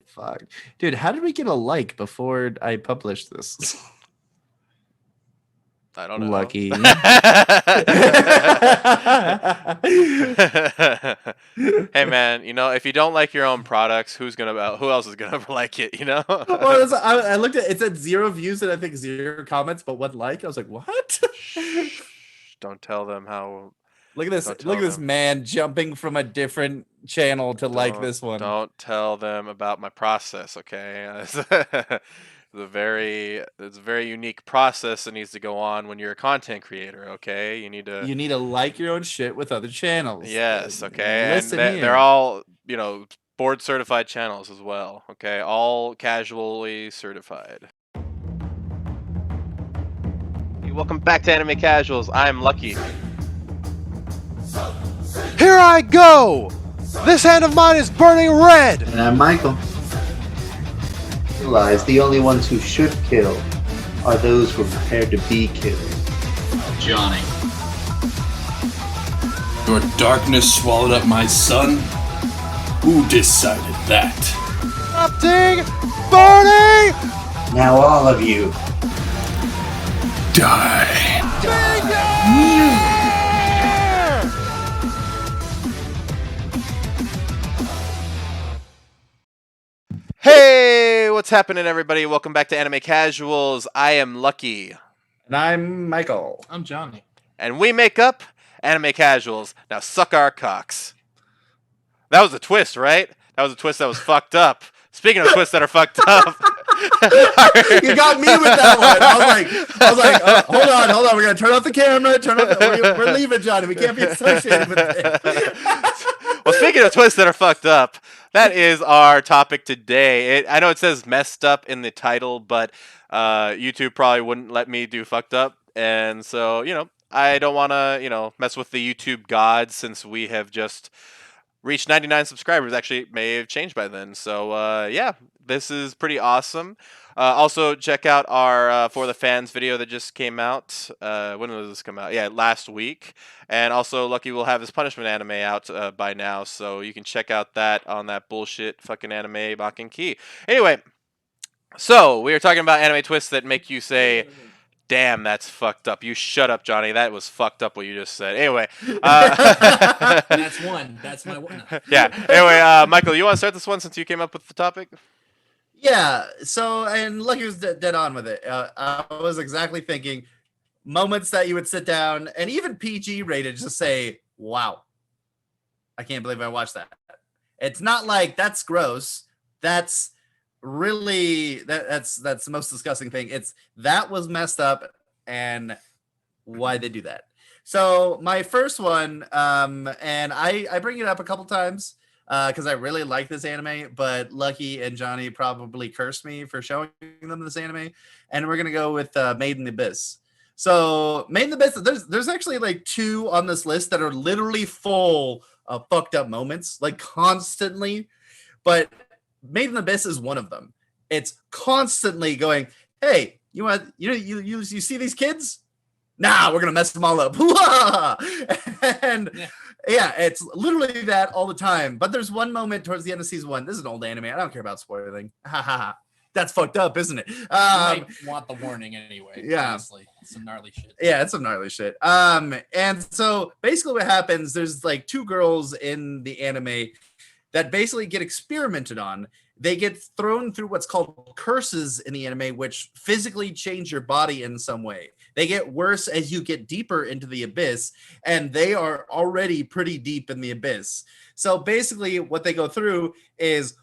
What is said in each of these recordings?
Fuck. Dude, how did we get a like before I published this? I don't know. Lucky. Hey man, if you don't like your own products, who else is gonna like it? Well, I looked at it, said 0 views and I think 0 comments, but 1 like. I was like, what? Don't tell them how. Look at this! Look at this man jumping from a different channel to like this one. Don't tell them about my process, okay? It's a very unique process that needs to go on when you're a content creator, okay? You need to like your own shit with other channels. Yes, okay. Listen and here. they're all, board certified channels as well, okay? All casually certified. Welcome back to Anime Casuals. I'm Lucky. Here I go! This hand of mine is burning red! And I'm Michael. Realize the only ones who should kill are those who are prepared to be killed. Johnny. Your darkness swallowed up my son? Who decided that? Erupting! Burning! Now all of you. Die. Hey, what's happening, everybody? Welcome back to Anime Casuals. I am Lucky. And I'm Michael. I'm Johnny. And we make up Anime Casuals. Now suck our cocks. That was a twist, right? That was a twist that was fucked up. Speaking of twists that are fucked up. You got me with that one. I was like, hold on. We're going to turn off the camera. We're leaving, Johnny. We can't be associated with it. Well, speaking of twists that are fucked up, that is our topic today. I know it says messed up in the title, but YouTube probably wouldn't let me do fucked up. And so, I don't want to, mess with the YouTube gods since we have just reached 99 subscribers. Actually, it may have changed by then. So, yeah, this is pretty awesome. Also, check out our For the Fans video that just came out. When did this come out? Yeah, last week. And also, Lucky will have his punishment anime out by now, so you can check out that on that bullshit fucking anime Bakken Key. Anyway, so we are talking about anime twists that make you say, damn, that's fucked up. You shut up, Johnny. That was fucked up what you just said. Anyway. That's one. That's my one. Yeah. Anyway, Michael, you want to start this one since you came up with the topic? Yeah, so, and Lucky was dead on with it. I was exactly thinking moments that you would sit down and even PG rated just say, wow, I can't believe I watched that. It's not like that's gross. That's really, that's the most disgusting thing. It's that was messed up and why they do that. So my first one, and I bring it up a couple times, because I really like this anime, but Lucky and Johnny probably cursed me for showing them this anime, and we're gonna go with Maiden Abyss. So Maiden Abyss, there's actually like 2 on this list that are literally full of fucked up moments, like constantly, but Maiden Abyss is one of them. It's constantly going, hey, you see these kids? Nah, we're gonna mess them all up. And yeah, it's literally that all the time. But there's one moment towards the end of season 1. This is an old anime. I don't care about spoiling. That's fucked up, isn't it? You might want the warning anyway. Yeah. Honestly. It's some gnarly shit. Yeah, it's some gnarly shit. And so basically what happens, there's like 2 girls in the anime that basically get experimented on. They get thrown through what's called curses in the anime, which physically change your body in some way. They get worse as you get deeper into the abyss, and they are already pretty deep in the abyss. So basically what they go through is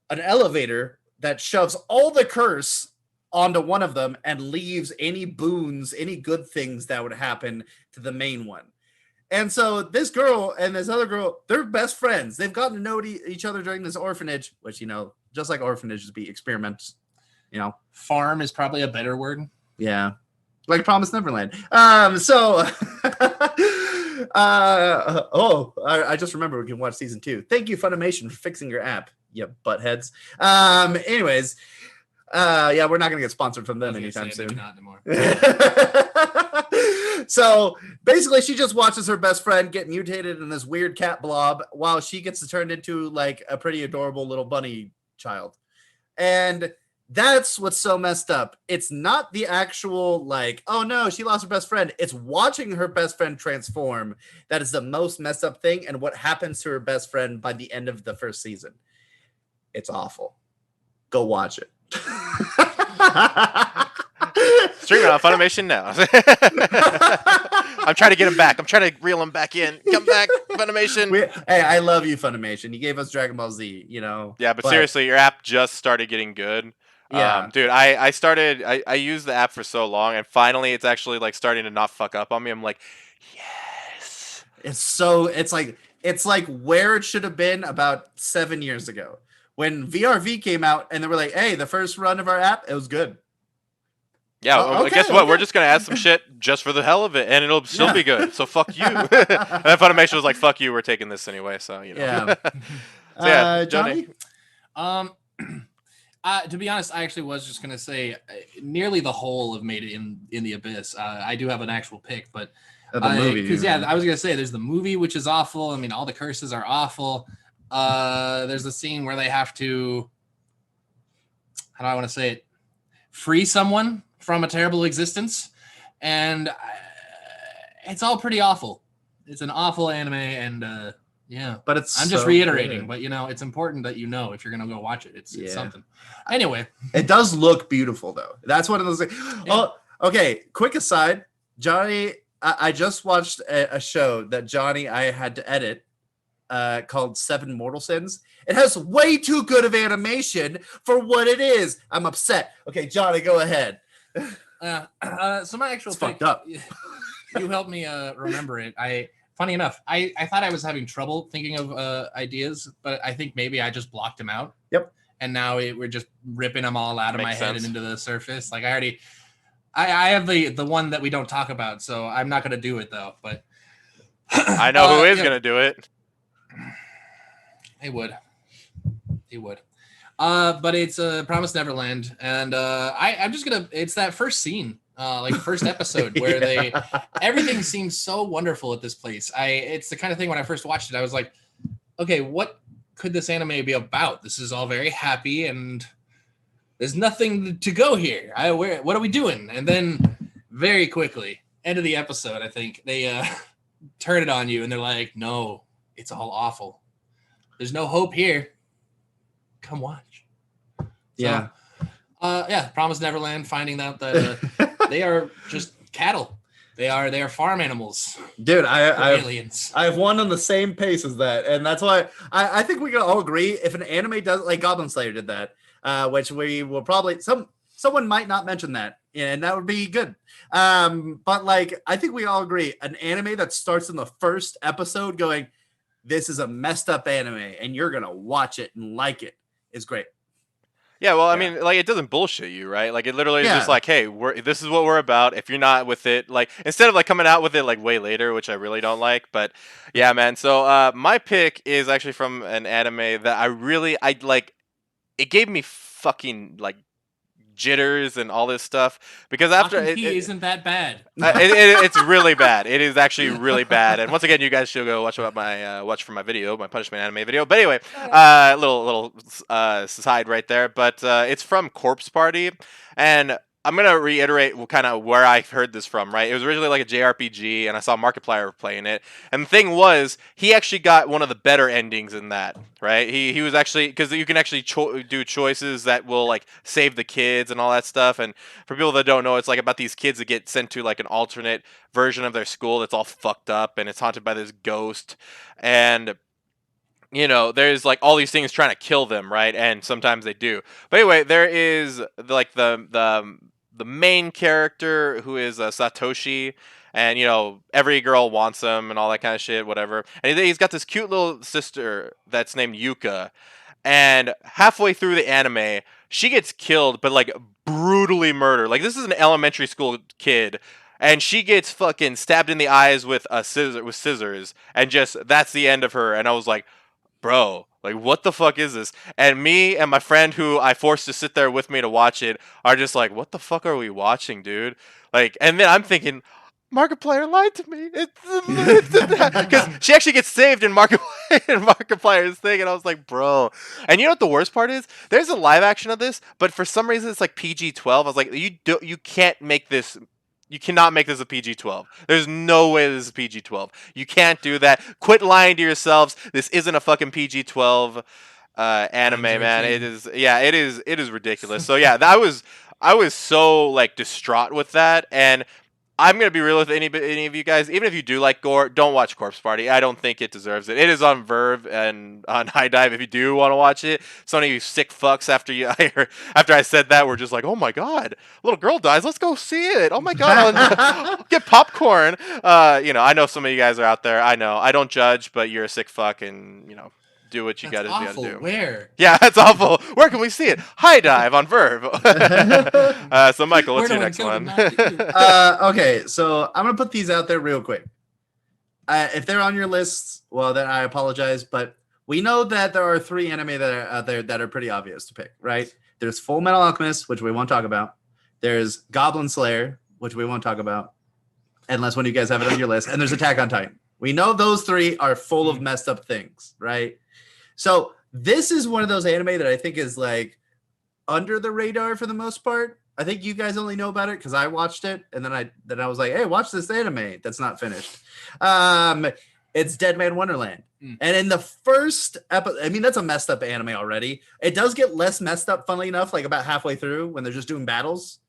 an elevator that shoves all the curse onto one of them and leaves any boons, any good things that would happen to the main one. And so this girl and this other girl, they're best friends. They've gotten to know each other during this orphanage, which, just like orphanages be experiments, Farm is probably a better word. Yeah. Like Promised Neverland. I just remember we can watch season 2. Thank you, Funimation, for fixing your app, you buttheads. Anyways, yeah, we're not gonna get sponsored from them anytime soon. Not anymore. So basically, she just watches her best friend get mutated in this weird cat blob while she gets turned into like a pretty adorable little bunny child. And that's what's so messed up. It's not the actual, like, oh no, she lost her best friend. It's watching her best friend transform. That is the most messed up thing. And what happens to her best friend by the end of the first season. It's awful. Go watch it. Streaming on Funimation now. I'm trying to get him back. I'm trying to reel him back in. Come back, Funimation. Hey, I love you, Funimation. You gave us Dragon Ball Z, you know. Yeah, but seriously, your app just started getting good. Yeah. Dude, I used the app for so long, and finally it's actually like starting to not fuck up on me. I'm like, yes. It's like where it should have been about 7 years ago when VRV came out and they were like, hey, the first run of our app, it was good. Yeah, Oh, okay, guess what? okay. We're just gonna add some shit just for the hell of it, and it'll still be good. So fuck you. And then Funimation was like, "Fuck you, we're taking this anyway." So you know. Yeah. So, yeah, Johnny? To be honest, I actually was just gonna say nearly the whole of Maiden in the Abyss. I do have an actual pick, but The movie. because I was gonna say there's the movie, which is awful. I mean, all the curses are awful. There's the scene where they have to, how do I want to say it, free someone from a terrible existence, and it's all pretty awful. It's an awful anime, and yeah. But it's I'm just so reiterating, good. but it's important that if you're gonna go watch it. It's Yeah. something. Anyway, It does look beautiful though. That's one of those things. Oh, okay. Quick aside, Johnny. I just watched a show that Johnny I had to edit called Seven Mortal Sins. It has way too good of animation for what it is. I'm upset. Okay, Johnny, go ahead. so my actual It's pick, fucked up. You helped me remember it. Funny enough, I thought I was having trouble thinking of ideas, but I think maybe I just blocked them out. Yep. And now we're just ripping them all out of my Makes head sense. and into the surface. Like I have the one that we don't talk about, so I'm not gonna do it though. But I know who is gonna do it. He would. But it's Promised Neverland, and I'm just gonna. It's that first scene, like first episode, where everything seems so wonderful at this place. It's the kind of thing when I first watched it, I was like, okay, what could this anime be about? This is all very happy, and there's nothing to go here. What are we doing? And then very quickly, end of the episode, I think they turn it on you, and they're like, no, it's all awful. There's no hope here. Come watch. Yeah. Promised Neverland, finding out that they are just cattle. They are farm animals. Dude, I aliens. have one on the same pace as that, and that's why I think we can all agree if an anime does, like Goblin Slayer did that, which we will probably someone might not mention that, and that would be good. But like I think we all agree, an anime that starts in the first episode going, this is a messed up anime, and you're gonna watch it and like it is great. Yeah, well, I Yeah. mean, like, it doesn't bullshit you, right? Like, it literally is Yeah. just like, hey, this is what we're about. If you're not with it, like, instead of, like, coming out with it, like, way later, which I really don't like. But, yeah, man. So, my pick is actually from an anime that I like. It gave me fucking, like, jitters and all this stuff. Because after He isn't that bad. it's really bad. It is actually really bad. And once again, you guys should go watch for my video, my punishment anime video. But anyway, little side right there. But it's from Corpse Party, and I'm gonna reiterate kind of where I heard this from. Right, it was originally like a JRPG, and I saw Markiplier playing it. And the thing was, he actually got one of the better endings in that. Right, he was actually, because you can actually do choices that will like save the kids and all that stuff. And for people that don't know, it's like about these kids that get sent to like an alternate version of their school that's all fucked up, and it's haunted by this ghost. And there's like all these things trying to kill them, right? And sometimes they do. But anyway, there is like the main character who is Satoshi, and every girl wants him and all that kind of shit, whatever. And he's got this cute little sister that's named Yuka. And halfway through the anime, she gets killed, but like brutally murdered. Like, this is an elementary school kid, and she gets fucking stabbed in the eyes with scissors, and just that's the end of her. And I was like, bro, like, what the fuck is this? And me and my friend who I forced to sit there with me to watch it are just like, what the fuck are we watching, dude? Like, and then I'm thinking, Markiplier lied to me. Because she actually gets saved in Markiplier's thing, and I was like, bro. And you know what the worst part is? There's a live action of this, but for some reason it's like PG-12. I was like, you can't make this. You cannot make this a PG-12. There's no way this is PG-12. You can't do that. Quit lying to yourselves. This isn't a fucking PG-12 anime, man. It is. Yeah, it is. It is ridiculous. So yeah, I was so like distraught with that, and I'm gonna be real with any of you guys. Even if you do like gore, don't watch Corpse Party. I don't think it deserves it. It is on Verve and on High Dive. If you do want to watch it, some of you sick fucks after I said that, we're just like, oh my god, little girl dies. Let's go see it. Oh my god, I'll get popcorn. I know some of you guys are out there. I know. I don't judge, but you're a sick fuck, and do what you gotta do. Where? Yeah, that's awful. Where can we see it? High Dive on Verve. So Michael, what's your next one? Okay, so I'm gonna put these out there real quick. If they're on your list, well, then I apologize, but we know that there are 3 anime that are out there that are pretty obvious to pick, right? There's Full Metal Alchemist, which we won't talk about. There's Goblin Slayer, which we won't talk about, unless one of you guys have it on your list. And there's Attack on Titan. We know those 3 are full of messed up things, right? So this is one of those anime that I think is like under the radar for the most part. I think you guys only know about it because I watched it, and then I was like, hey, watch this anime that's not finished. It's Dead Man Wonderland. And in the first episode, I mean, that's a messed up anime already. It does get less messed up, funnily enough, like about halfway through when they're just doing battles,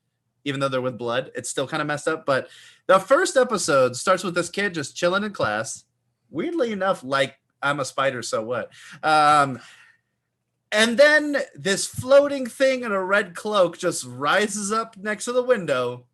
even though they're with blood. It's still kind of messed up. But the first episode starts with this kid just chilling in class. Weirdly enough, like, I'm a spider, so what? And then this floating thing in a red cloak just rises up next to the window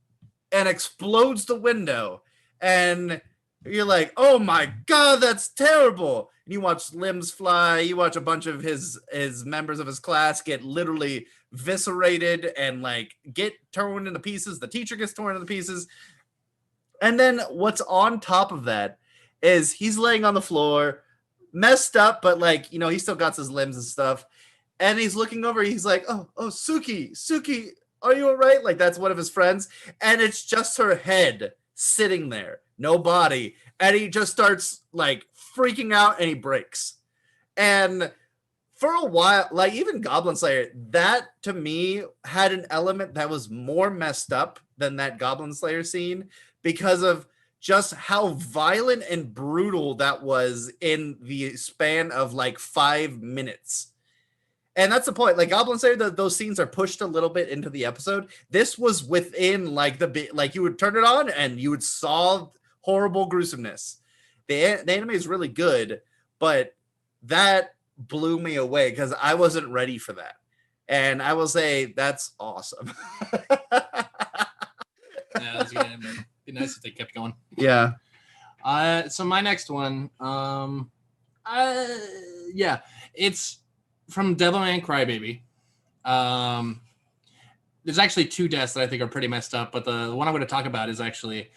and explodes the window. And you're like, oh my God, that's terrible. And you watch limbs fly. You watch a bunch of his members of his class get literally eviscerated and like get torn into pieces. The teacher gets torn into pieces. And then what's on top of that is he's laying on the floor, messed up, but like, he still got his limbs and stuff. And he's looking over, he's like, oh, Suki, are you all right? Like, that's one of his friends. And it's just her head sitting there, no body. And he just starts like freaking out and he breaks. And for a while, like even Goblin Slayer, that to me had an element that was more messed up than that Goblin Slayer scene because of just how violent and brutal that was in the span of like 5 minutes. And that's the point. Like Goblin Slayer, those scenes are pushed a little bit into the episode. This was within like like you would turn it on and you would saw horrible gruesomeness. The anime is really good, but that blew me away because I wasn't ready for that. And I will say that's awesome. Yeah, that's good. It'd be nice if they kept going. Yeah. So my next one, it's from Devilman Crybaby. There's actually 2 deaths that I think are pretty messed up, but the one I'm going to talk about is actually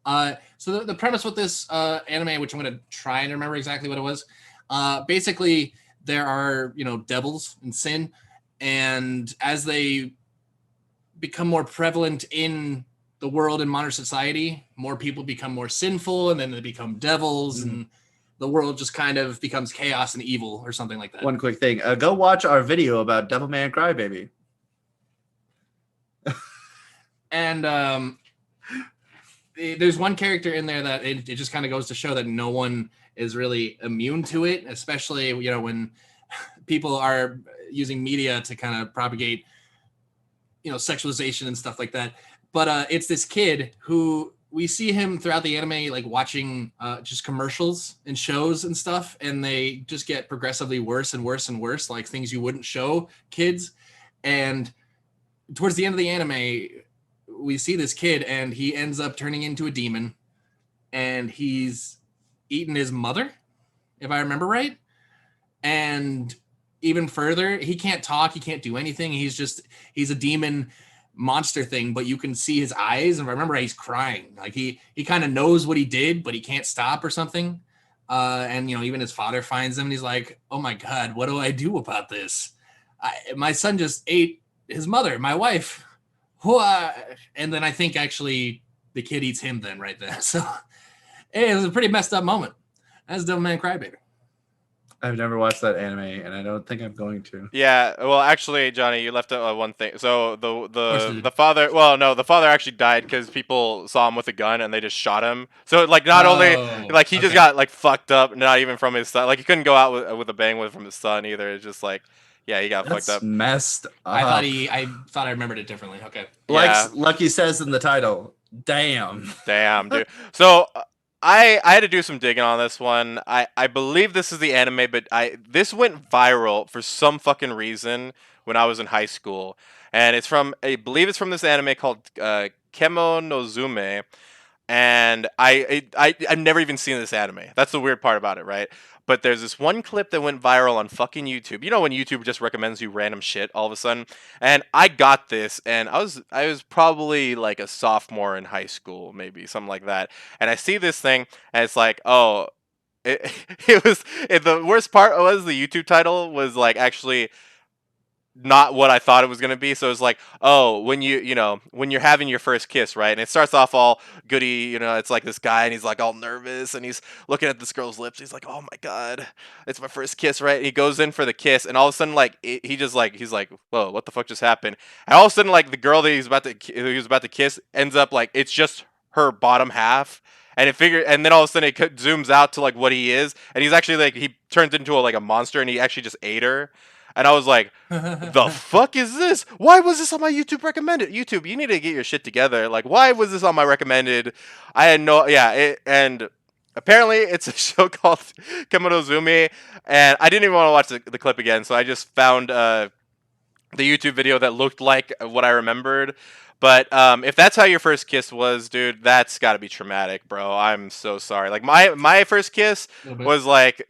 so the premise with this anime, which I'm going to try and remember exactly what it was. Basically, there are devils and sin, and as they become more prevalent in the world in modern society, more people become more sinful, and then they become devils, and the world just kind of becomes chaos and evil or something like that. One quick thing. Go watch our video about Devilman Crybaby. And there's one character in there that it just kind of goes to show that no one is really immune to it, especially, when people are using media to kind of propagate, sexualization and stuff like that. But it's this kid who we see him throughout the anime, like watching just commercials and shows and stuff, and they just get progressively worse and worse and worse, like things you wouldn't show kids. And towards the end of the anime, we see this kid, and he ends up turning into a demon, and he's eaten his mother, if I remember right. And even further, he can't talk, he can't do anything. He's a demon monster thing, but you can see his eyes, and remember he's crying, like he kind of knows what he did, but he can't stop or something. And even his father finds him, and he's like, oh my God, what do I do about this? My son just ate his mother, my wife. And then I think actually the kid eats him then right there. So it was a pretty messed up moment. That's Devilman Crybaby. I've never watched that anime, and I don't think I'm going to. Yeah, well, actually, Johnny, you left out one thing. So course I did. the father, well, no, the father actually died because people saw him with a gun and they just shot him. So like, not only like he just okay. got like fucked up, not even from his son. Like he couldn't go out with a bang from his son either. It's just like, yeah, he got That's fucked up. messed up. I thought I remembered it differently. Okay. Like Yeah. Lucky says in the title. Damn. Damn, dude. So I had to do some digging on this one. I believe this is the anime, but this went viral for some fucking reason when I was in high school, and I believe it's from this anime called Kemo no Zume, and I've never even seen this anime. That's the weird part about it, right? But there's this one clip that went viral on fucking YouTube. You know when YouTube just recommends you random shit all of a sudden? And I got this, and I was probably like a sophomore in high school, maybe something like that. And I see this thing, and it's like, oh, the worst part was the YouTube title was like actually not what I thought it was gonna be. So it's like, oh, when when you're having your first kiss, right? And it starts off all goody, it's like this guy and he's like all nervous and he's looking at this girl's lips. He's like, oh my god, it's my first kiss, right? And he goes in for the kiss, and all of a sudden, like he's like, whoa, what the fuck just happened? And all of a sudden, like the girl that he was about to kiss ends up like it's just her bottom half. And and then all of a sudden it zooms out to like what he is, and he's actually like he turns into like a monster, and he actually just ate her. And I was like, the fuck is this? Why was this on my YouTube recommended? YouTube, you need to get your shit together. Like, why was this on my recommended? I had no, yeah, and apparently it's a show called Kemono Zumi, and I didn't even want to watch the clip again, so I just found the YouTube video that looked like what I remembered. But if that's how your first kiss was, dude, that's got to be traumatic, bro. I'm so sorry. Like my first kiss was like,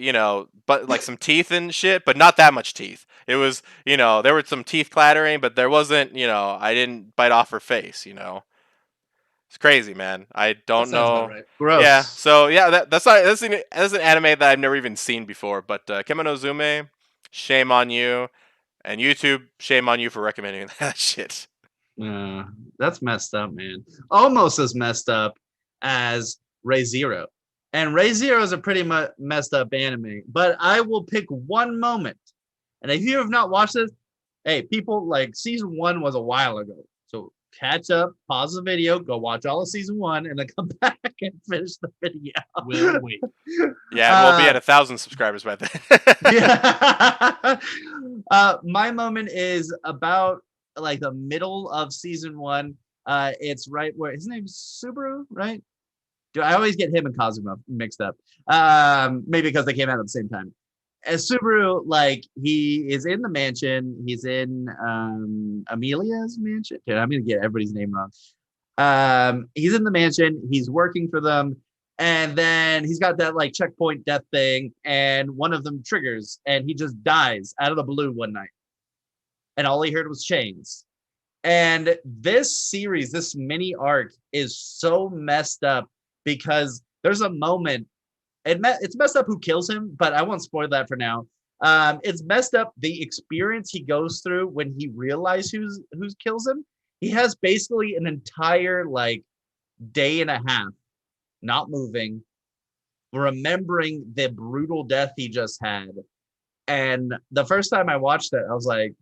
but like some teeth and shit, but not that much teeth. It was, there were some teeth clattering, but there wasn't, I didn't bite off her face, It's crazy, man. I don't know. Right. Gross. Yeah. So yeah, that's an anime that I've never even seen before. But Kemono Zume, shame on you, and YouTube, shame on you for recommending that shit. That's messed up, man. Almost as messed up as Re:Zero. And Re:Zero is a pretty messed up anime. But I will pick one moment. And if you have not watched this, hey, people, like season 1 was a while ago. So catch up, pause the video, go watch all of season 1, and then come back and finish the video. We'll wait. Yeah, we'll be at 1,000 subscribers by then. Yeah. My moment is about like the middle of season 1. It's right where his name's Subaru, right? Do I always get him and Kazuma mixed up? Maybe because they came out at the same time. As Subaru, like he is in the mansion. He's in Amelia's mansion. Dude, I'm gonna get everybody's name wrong. He's in the mansion. He's working for them, and then he's got that like checkpoint death thing, and one of them triggers, and he just dies out of the blue one night. And all he heard was chains. And this series, this mini arc is so messed up because there's a moment, it's messed up who kills him, but I won't spoil that for now. It's messed up the experience he goes through when he realizes who kills him. He has basically an entire like day and a half not moving, remembering the brutal death he just had. And the first time I watched it, I was like,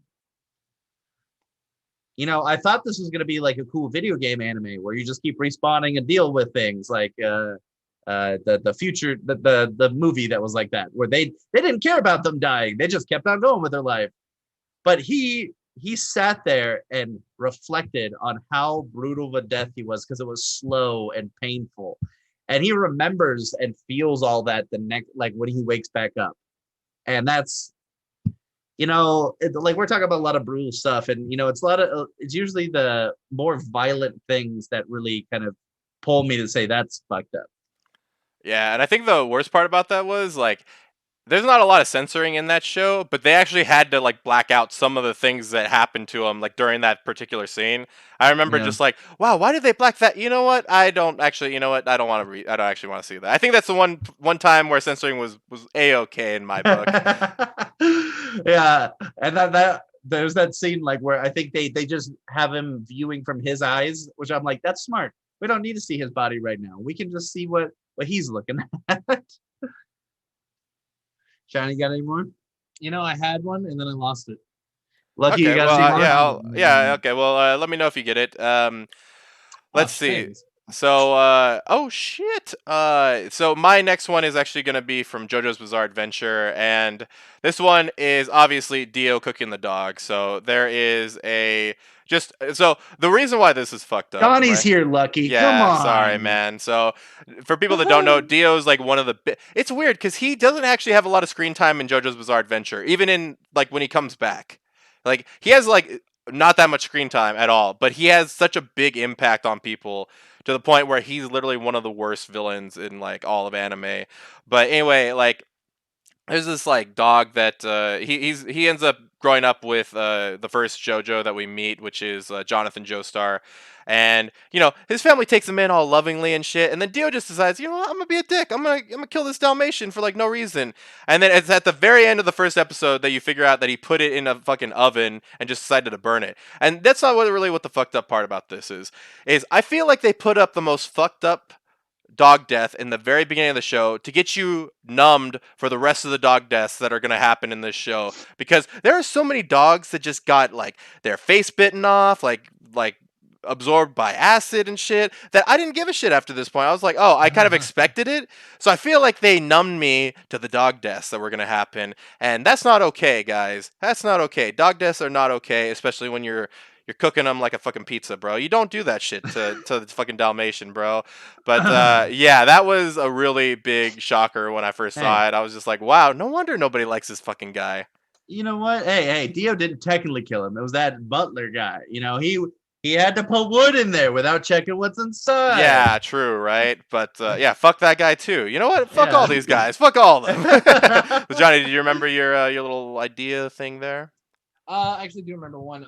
I thought this was going to be like a cool video game anime where you just keep respawning and deal with things like the future, the movie that was like that, where they didn't care about them dying. They just kept on going with their life. But he sat there and reflected on how brutal of a death he was because it was slow and painful. And he remembers and feels all that the next, like when he wakes back up. And that's, like we're talking about a lot of brutal stuff, and it's usually the more violent things that really kind of pull me to say that's fucked up. Yeah, and I think the worst part about that was like there's not a lot of censoring in that show, but they actually had to like black out some of the things that happened to him like during that particular scene. I remember just like, wow, why did they black that? You know what? I don't actually want to I don't actually want to see that. I think that's the one time where censoring was A-okay in my book. Yeah, and that there's that scene like where I think they just have him viewing from his eyes, which I'm like, that's smart. We don't need to see his body right now. We can just see what he's looking at. Johnny, got any more? You know, I had one and then I lost it. Lucky Okay, you got well, any more? yeah, okay. Well, let me know if you get it. Let's see. Thanks. So, oh shit. So my next one is actually gonna be from JoJo's Bizarre Adventure, and this one is obviously Dio Cooking the Dog. So there is so the reason why this is fucked up. Johnny's right? here, Lucky. Yeah, Come on. sorry, man. So, for people that don't know, Dio's like one of the. It's weird because he doesn't actually have a lot of screen time in JoJo's Bizarre Adventure, even in like when he comes back. Like he has like not that much screen time at all, but he has such a big impact on people to the point where he's literally one of the worst villains in like all of anime. But anyway, like there's this like dog that he ends up growing up with the first JoJo that we meet, which is Jonathan Joestar, and you know his family takes him in all lovingly and shit, and then Dio just decides, you know what, I'm gonna be a dick, I'm gonna kill this Dalmatian for like no reason, and then it's at the very end of the first episode that you figure out that he put it in a fucking oven and just decided to burn it, and that's not really what the fucked up part about this is I feel like they put up the most fucked up dog death in the very beginning of the show to get you numbed for the rest of the dog deaths that are going to happen in this show, because there are so many dogs that just got like their face bitten off, like absorbed by acid and shit, that I didn't give a shit after this point. I was like, oh, I kind of expected it. So I feel like they numbed me to the dog deaths that were going to happen, and that's not okay, guys. That's not okay. Dog deaths are not okay, especially when you're cooking them like a fucking pizza, bro. You don't do that shit to the fucking Dalmatian, bro. But yeah, that was a really big shocker when I first saw it. I was just like, wow, no wonder nobody likes this fucking guy. You know what? Hey, Dio didn't technically kill him. It was that butler guy. You know, he had to put wood in there without checking what's inside. Yeah, true, right? But yeah, fuck that guy too. You know what? Fuck all these guys. Fuck all of them. So Johnny, do you remember your little idea thing there? I actually do remember one.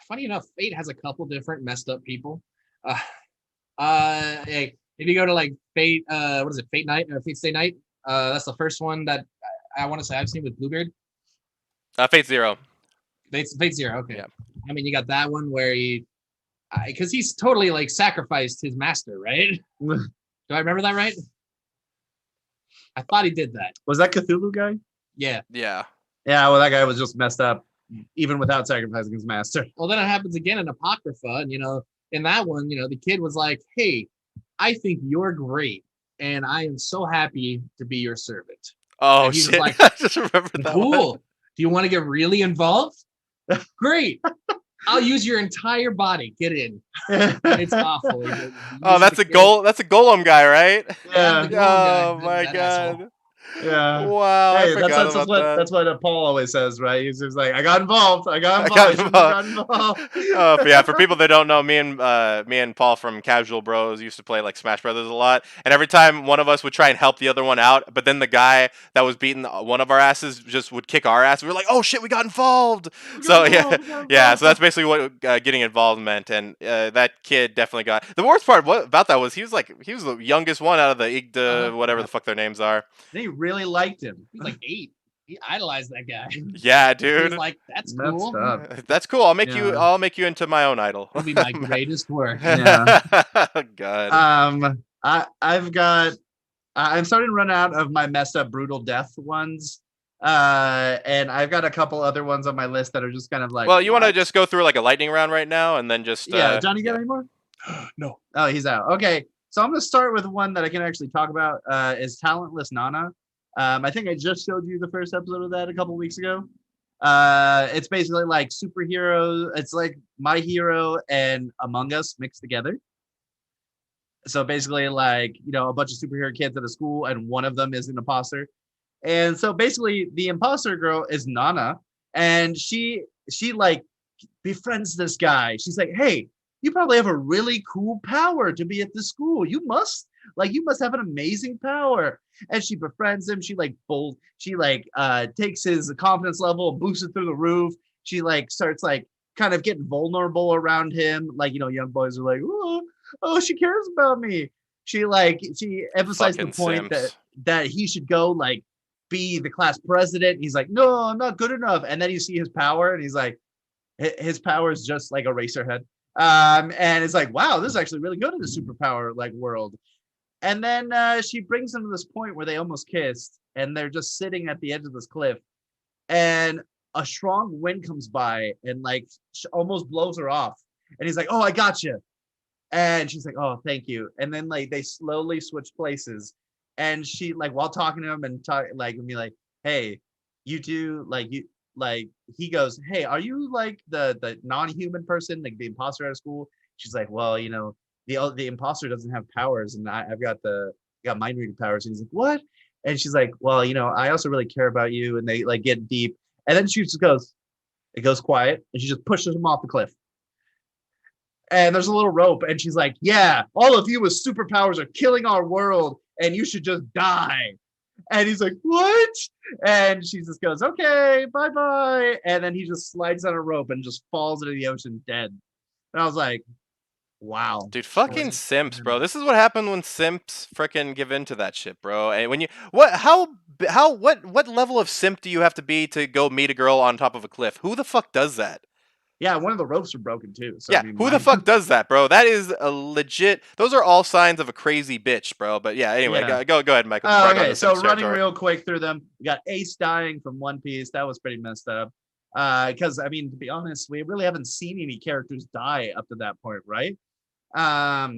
Funny enough, Fate has a couple different messed up people. Hey, if you go to like Fate, what is it, Fate Night or Fate Stay Night? That's the first one that I want to say I've seen with Bluebeard. Fate Zero. Fate Zero. Okay. Yeah. I mean, you got that one where because he's totally like sacrificed his master, right? Do I remember that right? I thought he did that. Was that Cthulhu guy? Yeah. Yeah. Yeah, well, that guy was just messed up, even without sacrificing his master. Well, then it happens again in Apocrypha, and in that one, the kid was like, "Hey, I think you're great, and I am so happy to be your servant." Oh and shit! Like, I just remembered that. Cool. One. Do you want to get really involved? Great. I'll use your entire body. Get in. It's awful. Oh, that's a golem guy, right? Yeah. Oh my god. Asshole. Yeah. Wow. Hey, I forgot about that. That's what Paul always says, right? He's just like, I got involved. I got involved. Yeah, for people that don't know, me and Paul from Casual Bros used to play like Smash Brothers a lot, and every time one of us would try and help the other one out, but then the guy that was beating one of our asses just would kick our ass. We were like, oh shit, we got involved. So yeah, so that's basically what getting involved meant, and that kid definitely got. The worst part about that was he was the youngest one out of the Igda, whatever the fuck their names are. They really liked him. He was like 8. He idolized that guy. Yeah, dude. He was like, that's cool. That's cool. I'll make you into my own idol. It'll be my greatest work. Yeah. God. I'm starting to run out of my messed up brutal death ones. And I've got a couple other ones on my list that are just kind of like. Well, you want to just go through like a lightning round right now, and then just. Johnny, got any more? No. Oh, he's out. Okay. So I'm going to start with one that I can actually talk about is Talentless Nana. I think I just showed you the first episode of that a couple weeks ago. It's basically like superheroes. It's like My Hero and Among Us mixed together. So basically like, a bunch of superhero kids at a school and one of them is an imposter. And so basically the imposter girl is Nana, and she like befriends this guy. She's like, hey, you probably have a really cool power to be at the school. You must have an amazing power. And she befriends him. She takes his confidence level, boosts it through the roof. She like starts like kind of getting vulnerable around him. Like, young boys are like, oh, she cares about me. She emphasized the point that he should go like be the class president. He's like, no, I'm not good enough. And then you see his power and he's like, his power is just like Eraserhead. And it's like, wow, this is actually really good in the superpower like world. And then she brings them to this point where they almost kissed, and they're just sitting at the edge of this cliff, and a strong wind comes by and like almost blows her off. And he's like, "Oh, I got you." And she's like, "Oh, thank you." And then like they slowly switch places, and she like while talking to him and talk like and be like, "Hey, you do like you like." He goes, "Hey, are you like the non-human person, like the imposter out of school?" She's like, "Well, you know, the imposter doesn't have powers, and I've got mind reading powers." And he's like, "What?" And she's like, "Well, you know, I also really care about you." And they like get deep, and then she just goes, it goes quiet, and she just pushes him off the cliff. And there's a little rope, and she's like, "Yeah, all of you with superpowers are killing our world, and you should just die." And he's like, "What?" And she just goes, "Okay, bye bye." And then he just slides on a rope and just falls into the ocean dead. And I was like, wow. Dude, fucking simps, bro. This is what happened when simps frickin' give in to that shit, bro. And when you what level of simp do you have to be to go meet a girl on top of a cliff? Who the fuck does that? Yeah, one of the ropes are broken too. So Yeah, I mean, who the fuck does that, bro? That is a legit. Those are all signs of a crazy bitch, bro. But yeah, anyway, Yeah. go ahead, Michael. before I go Okay, into so Simps running territory. real quick through them, we got Ace dying from One Piece. That was pretty messed up. Because I mean, to be honest, we really haven't seen any characters die up to that point, right? At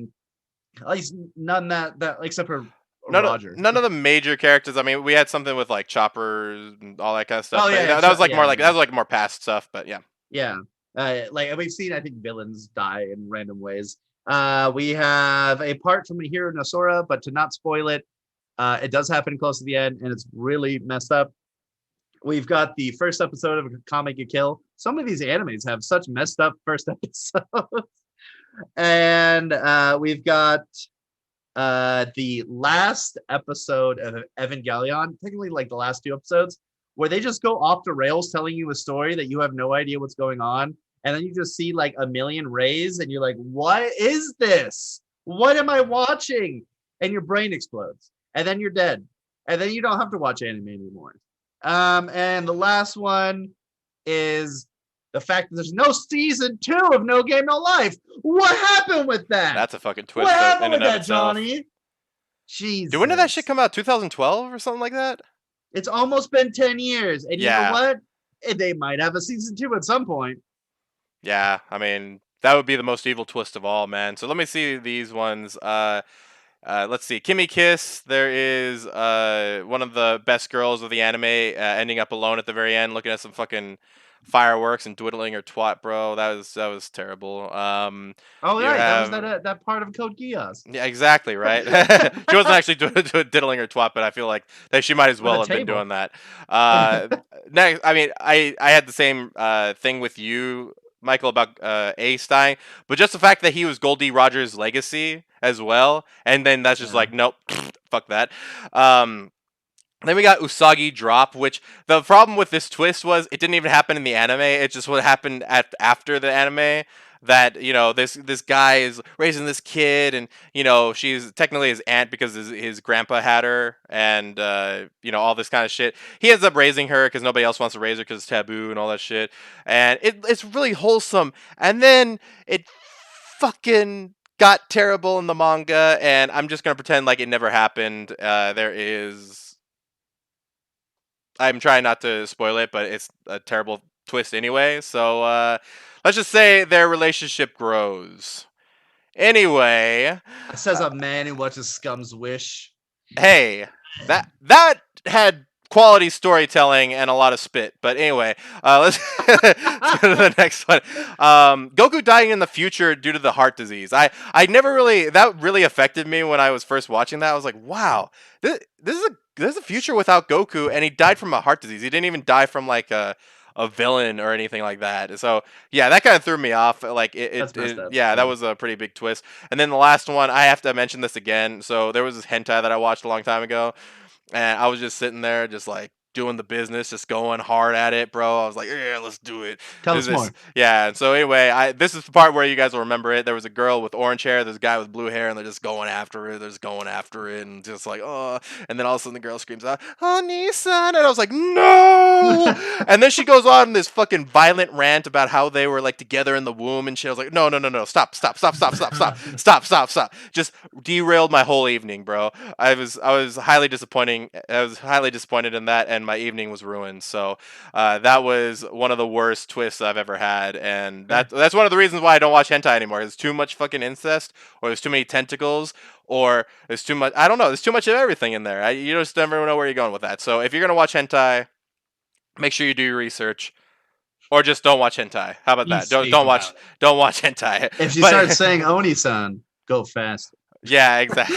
least none that except for Roger. None of the major characters. I mean, we had something with like choppers and all that kind of stuff. Oh, but yeah, that was like yeah, more like yeah. that was like more past stuff. But yeah. Yeah. Like we've seen, I think villains die in random ways. We have a part from Hiro no Sora, but to not spoil it, it does happen close to the end, and it's really messed up. We've got the first episode of Comic You Kill. Some of these animes have such messed up first episodes. And we've got the last episode of Evangelion, technically like the last two episodes, where they just go off the rails telling you a story that you have no idea what's going on. And then you just see like a million rays and you're like, what is this? What am I watching? And your brain explodes. And then you're dead. And then you don't have to watch anime anymore. And the last one is the fact that there's no season 2 of No Game No Life. What happened with that? That's a fucking twist. What happened with in and of that, itself. Johnny? Jesus. Dude, when did that shit come out? 2012 or something like that? It's almost been 10 years. And you Yeah. know what? They might have a season 2 at some point. Yeah, I mean, that would be the most evil twist of all, man. So let me see these ones. Let's see. Kimmy Kiss, there is one of the best girls of the anime ending up alone at the very end looking at some fucking fireworks and dwiddling her twat, bro. That was terrible. Oh, you right. have- That was that part of Code Geass. Yeah, exactly, right? She wasn't actually diddling her twat, but I feel like that she might as well have been table. doing that. Next, I mean, I had the same thing with you, Michael, about Ace dying, but just the fact that he was Goldie Rogers' legacy as well, and then that's just Yeah. like, nope, fuck that. Then we got Usagi Drop, which the problem with this twist was it didn't even happen in the anime. It's just what happened after the anime. That, you know, this guy is raising this kid, and, you know, she's technically his aunt because his grandpa had her, and you know, all this kind of shit. He ends up raising her because nobody else wants to raise her because it's taboo and all that shit. And it's really wholesome. And then it fucking got terrible in the manga, and I'm just gonna pretend like it never happened. I'm trying not to spoil it, but it's a terrible twist anyway. So let's just say their relationship grows. Anyway, It says a man who watches Scum's Wish. hey, that had quality storytelling and a lot of spit. But anyway, let's go to the next one. Goku dying in the future due to the heart disease. I never really, that really affected me when I was first watching that. I was like, wow, this is a future without Goku, and he died from a heart disease. He didn't even die from like a villain or anything like that. So yeah, that kind of threw me off. Like That's messed up. yeah, that was a pretty big twist. And then the last one, I have to mention this again. So there was this hentai that I watched a long time ago, and I was just sitting there, just like doing the business, just going hard at it, bro. I was like, yeah, let's do it. Tell This us is- more. Yeah, and so anyway, this is the part where you guys will remember it. There was a girl with orange hair, there's a guy with blue hair, and they're just going after it. They're just going after it, and just like, oh. And then all of a sudden the girl screams out, oh, Nissan. And I was like, no. And then she goes on this fucking violent rant about how they were like together in the womb and shit. I was like, no, stop. Just derailed my whole evening, bro. I was highly disappointing. I was highly disappointed in that, and my evening was ruined. So that was one of the worst twists I've ever had, and that's one of the reasons why I don't watch hentai anymore. There's too much fucking incest, or there's too many tentacles, or there's too much. I don't know. There's too much of everything in there. You just never know where you're going with that. So if you're gonna watch hentai, make sure you do your research, or just don't watch hentai. How about Be that? safe Don't about watch hentai. If she But- starts saying Oni-san, go fast. Yeah, exactly.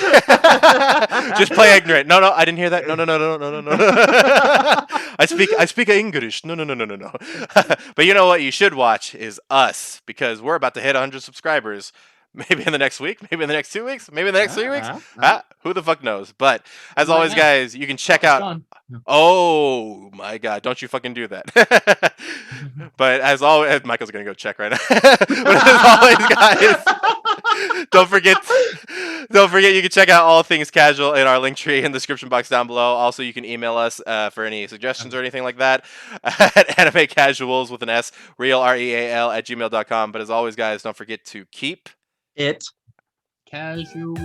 Just play ignorant. No, I didn't hear that. No. I speak English. No. But you know what you should watch is us, because we're about to hit 100 subscribers. Maybe in the next week, maybe in the next 2 weeks, maybe in the next 3 weeks. Who the fuck knows? But as Right always, now. guys, you can check It's out. gone. Oh my god, don't you fucking do that. But as always, Michael's gonna go check right now. But as always, guys, don't forget you can check out all things casual in our link tree in the description box down below. Also, you can email us for any suggestions or anything like that at animecasuals with an S, real REAL at gmail.com. But as always, guys, don't forget to keep It Casual.